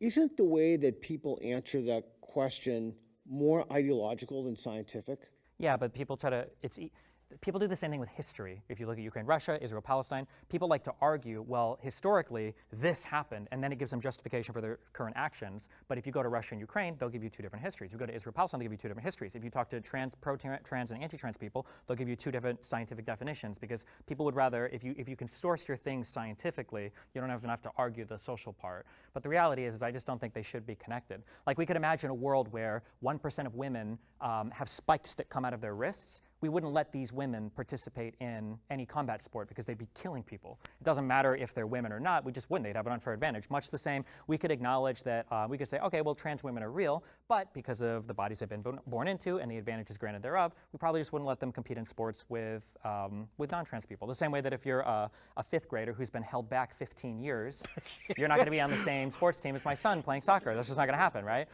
Isn't the way that people answer that question more ideological than scientific? Yeah, but people try to, people do the same thing with history. If you look at Ukraine, Russia, Israel, Palestine, people like to argue, well, historically, this happened, and then it gives them justification for their current actions. But if you go to Russia and Ukraine, they'll give you two different histories. If you go to Israel, Palestine, they'll give you two different histories. If you talk to pro-trans and anti-trans people, they'll give you two different scientific definitions, because people would rather, if you can source your things scientifically, you don't even have to argue the social part. But the reality is I just don't think they should be connected. Like, we could imagine a world where 1% of women have spikes that come out of their wrists. We wouldn't let these women participate in any combat sport because they'd be killing people. It doesn't matter if they're women or not, we just wouldn't. They'd have an unfair advantage. Much the same, we could acknowledge that, we could say, okay, well, trans women are real, but because of the bodies they've been born into and the advantages granted thereof, we probably just wouldn't let them compete in sports with non-trans people. The same way that if you're a fifth grader who's been held back 15 years, you're not gonna be on the same sports team as my son playing soccer. That's just not gonna happen, right?